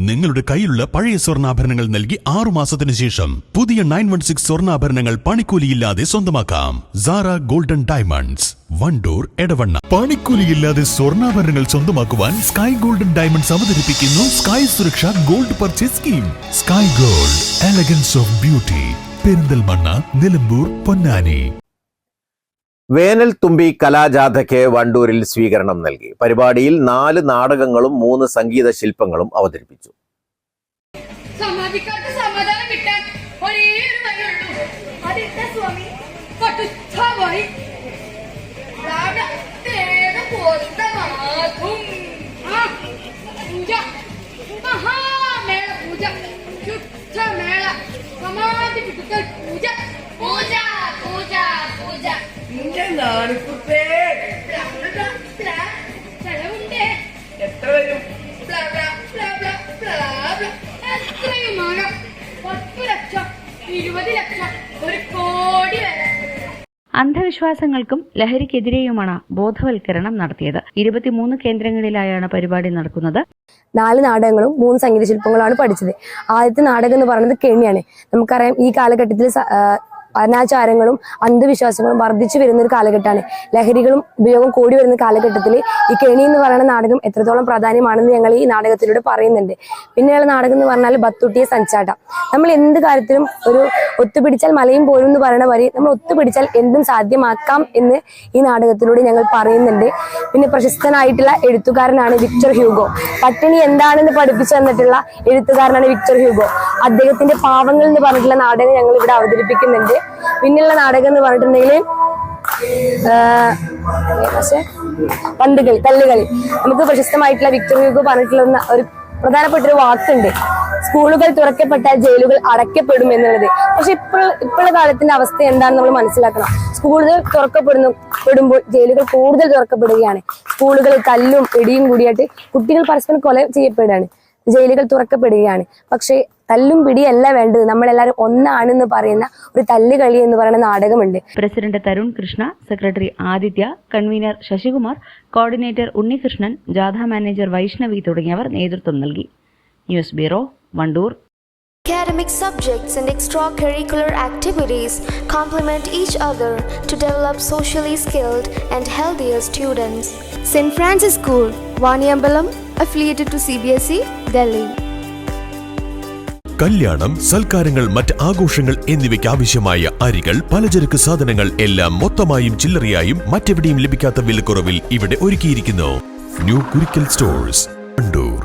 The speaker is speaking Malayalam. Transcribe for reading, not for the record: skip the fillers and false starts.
നിങ്ങളുടെ കയ്യിലുള്ള പഴയ സ്വർണ്ണാഭരണങ്ങൾ നൽകി 6 മാസത്തിന് ശേഷം പുതിയ 916 സ്വർണ്ണാഭരണങ്ങൾ പണിക്കൂലിയില്ലാതെ സ്വന്തമാക്കാം. Sara golden diamonds, Wandoor, Edavanna. പണിക്കൂലിയില്ലാതെ സ്വർണ്ണാഭരണങ്ങൾ സ്വന്തമാക്കുവാൻ സ്കൈ ഗോൾഡൻ ഡയമണ്ട്സ് അവതരിപ്പിക്കുന്നു sky Suraksha gold purchase scheme. Sky gold, elegance of beauty, Perinthalmanna, Nilambur, Ponnani. Venal Thumbi കലാജാഥയ്ക്ക് വണ്ടൂരിൽ സ്വീകരണം നൽകി. പരിപാടിയിൽ 4 നാടകങ്ങളും 3 സംഗീത ശില്പങ്ങളും അവതരിപ്പിച്ചു. അന്ധവിശ്വാസങ്ങൾക്കും ലഹരിക്കെതിരെയുമാണ് ബോധവൽക്കരണം നടത്തിയത്. 23 കേന്ദ്രങ്ങളിലായാണ് പരിപാടി നടക്കുന്നത്. 4 നാടകങ്ങളും 3 സംഗീത ശില്പങ്ങളാണ് പഠിച്ചത്. ആദ്യത്തെ നാടകം എന്ന് പറയുന്നത് കെണിയാണ്. നമുക്കറിയാം, ഈ കാലഘട്ടത്തിൽ അനാചാരങ്ങളും അന്ധവിശ്വാസങ്ങളും വർദ്ധിച്ചു വരുന്ന ഒരു കാലഘട്ടമാണ്. ലഹരികളും ഉപയോഗം കൂടി വരുന്ന കാലഘട്ടത്തിൽ ഈ കെണി എന്ന് പറയുന്ന നാടകം എത്രത്തോളം പ്രാധാന്യമാണെന്ന് ഞങ്ങൾ ഈ നാടകത്തിലൂടെ പറയുന്നുണ്ട്. പിന്നെയുള്ള നാടകം എന്ന് പറഞ്ഞാൽ ബത്തുട്ടിയെ സഞ്ചാട്ട. നമ്മൾ എന്ത് കാര്യത്തിലും ഒരു ഒത്തുപിടിച്ചാൽ മലയും പോരും എന്ന് പറയുന്ന വരി നമ്മൾ ഒത്തുപിടിച്ചാൽ എന്തും സാധ്യമാക്കാം എന്ന് ഈ നാടകത്തിലൂടെ ഞങ്ങൾ പറയുന്നുണ്ട്. പിന്നെ പ്രശസ്തനായിട്ടുള്ള എഴുത്തുകാരനാണ് വിക്ടർ ഹ്യൂഗോ. പട്ടിണി എന്താണെന്ന് പഠിപ്പിച്ചു തന്നിട്ടുള്ള എഴുത്തുകാരനാണ് വിക്ടർ ഹ്യൂഗോ. അദ്ദേഹത്തിന്റെ പാവങ്ങൾ എന്ന് പറഞ്ഞിട്ടുള്ള നാടകം ഞങ്ങൾ ഇവിടെ അവതരിപ്പിക്കുന്നുണ്ട്. പിന്നെയുള്ള നാടകം എന്ന് പറഞ്ഞിട്ടുണ്ടെങ്കിൽ പന്തുകളി, കല്ലുകളി. നമുക്ക് പ്രശസ്തമായിട്ടുള്ള വിക്ടർ ഹ്യൂഗോ പറഞ്ഞിട്ടുള്ള ഒരു പ്രധാനപ്പെട്ട ഒരു വാക്കുണ്ട്: സ്കൂളുകൾ തുറക്കപ്പെട്ടാൽ ജയിലുകൾ അടയ്ക്കപ്പെടും എന്നുള്ളത്. പക്ഷെ ഇപ്പോഴുള്ള കാലത്തിന്റെ അവസ്ഥ എന്താണെന്ന് നമ്മൾ മനസ്സിലാക്കണം. സ്കൂളുകൾ തുറക്കപ്പെടുമ്പോൾ ജയിലുകൾ കൂടുതൽ തുറക്കപ്പെടുകയാണ്. സ്കൂളുകളിൽ തല്ലും ഇടിയും കൂടിയായിട്ട് കുട്ടികൾ പരസ്പരം കൊല ചെയ്യപ്പെടുകയാണ്. ജയിലുകൾ തുറക്കപ്പെടുകയാണ്. പക്ഷേ തല്ലും പിടിയല്ല വേണ്ടത്, നമ്മളെല്ലാവരും ഒന്നാണെന്ന് പറയുന്ന ഒരു തല്ലുകളി എന്ന് പറയുന്ന നാടകമുണ്ട്. President Tarun Krishna, secretary Aditya, convener Sasikumar, coordinator Unnikrishnan, ജാഥ മാനേജർ വൈഷ്ണവി തുടങ്ങിയവർ നേതൃത്വം നൽകി. News bureau, Wandoor. Academic subjects and extracurricular activities complement each other to develop socially skilled and healthier students. St. Francis School, Vaniyambalam, affiliated to CBSE, Delhi. കല്യാണം, സൽക്കാരങ്ങൾ, മറ്റ് ആഘോഷങ്ങൾ എന്നിവയ്ക്ക് ആവശ്യമായ അരികൾ, പലചരക്ക് സാധനങ്ങൾ എല്ലാം മൊത്തമായും ചില്ലറയായും മറ്റെവിടെയും ലഭിക്കാത്ത വിലക്കുറവിൽ ഇവിടെ ഒരുക്കിയിരിക്കുന്നു. New Kurikkal stores, Wandoor.